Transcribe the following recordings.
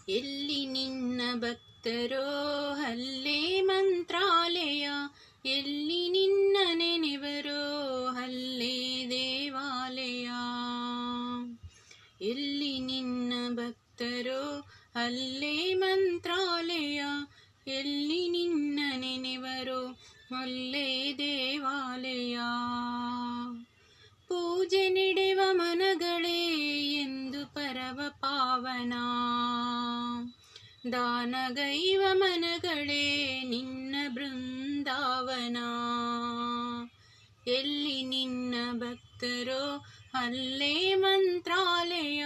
ಎಲ್ಲಿ ನಿನ್ನ ಭಕ್ತರೋ ಅಲ್ಲೇ ಮಂತ್ರಾಲಯ, ಎಲ್ಲಿ ನಿನ್ನ ನೆನೆವರೋ ಅಲ್ಲೇ ದೇವಾಲಯ. ಎಲ್ಲಿ ನಿನ್ನ ಭಕ್ತರೋ ಅಲ್ಲೇ ಮಂತ್ರಾಲಯ, ಎಲ್ಲಿ ನಿನ್ನ ನೆನೆವರೋ ಅಲ್ಲೇ ದೇವಾಲಯ. ಪೂಜೆ ನಡೆವ ಮನಗಳೇ ಎಂದು ಪರವ ಪಾವನ, ದಾನಗೈವ ಮನಗಳೇ ನಿನ್ನ ಬೃಂದಾವನ. ಎಲ್ಲಿ ನಿನ್ನ ಭಕ್ತರೋ ಅಲ್ಲೇ ಮಂತ್ರಾಲಯ,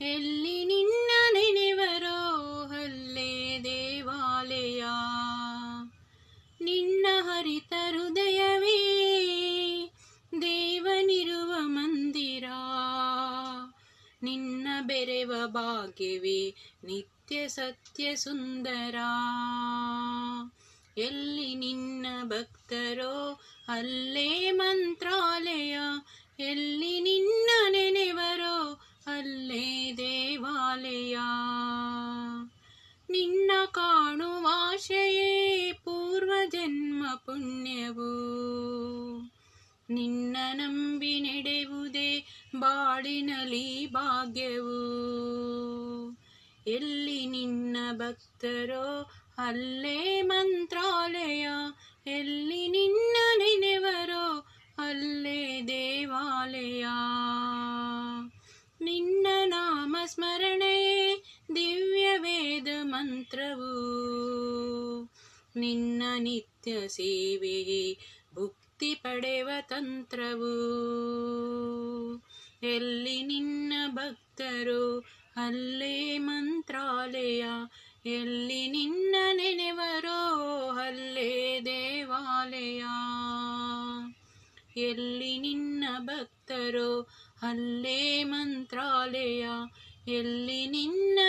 ಎಲ್ಲಿ ನಿನ್ನ ನೆನೆವರೋ ಅಲ್ಲೇ ದೇವಾಲಯ. ನಿನ್ನ ಹರಿತ ಹೃದಯವೇ ದೇವನಿರುವ ಮಂದಿರ, ನಿನ್ನ ಬೆರೆವ ಭಾಗ್ಯವೇ ನಿತ್ಯ ಸತ್ಯ ಸುಂದರ. ಎಲ್ಲಿ ನಿನ್ನ ಭಕ್ತರೋ ಅಲ್ಲೇ ಮಂತ್ರಾಲಯ, ಎಲ್ಲಿ ನಿನ್ನ ನೆನೆವರೋ ಅಲ್ಲೇ ದೇವಾಲಯ. ನಿನ್ನ ಕಾಣುವಾಶಯೇ ಪೂರ್ವಜನ್ಮ ಪುಣ್ಯವು, ನಿನ್ನ ನಂಬಿ ನಡೆವುದೇ ಬಾಳಿನಲಿ ಭಾಗ್ಯವು. ಎಲ್ಲಿ ನಿನ್ನ ಭಕ್ತರೋ ಅಲ್ಲೇ ಮಂತ್ರಾಲಯ, ಎಲ್ಲಿ ನಿನ್ನ ನೆನೆವರೋ ಅಲ್ಲೇ ದೇವಾಲಯ. ನಿನ್ನ ನಾಮ ಸ್ಮರಣೆಯೇ ದಿವ್ಯ ವೇದ ಮಂತ್ರವು, ನಿನ್ನ ನಿತ್ಯ ಸೇವೆಯೇ ಭುಕ್ತಿ ಪಡೆವ ತಂತ್ರವು. ಎಲ್ಲಿ ನಿನ್ನ ಭಕ್ತರೋ ಅಲ್ಲೇ ಮಂತ್ರಾಲಯ, ಎಲ್ಲಿ ನಿನ್ನ ನೆನೆವರೋ ಅಲ್ಲೇ ದೇವಾಲಯ. ಎಲ್ಲಿ ನಿನ್ನ ಭಕ್ತರೋ ಅಲ್ಲೇ ಮಂತ್ರಾಲಯ, ಎಲ್ಲಿ ನಿನ್ನ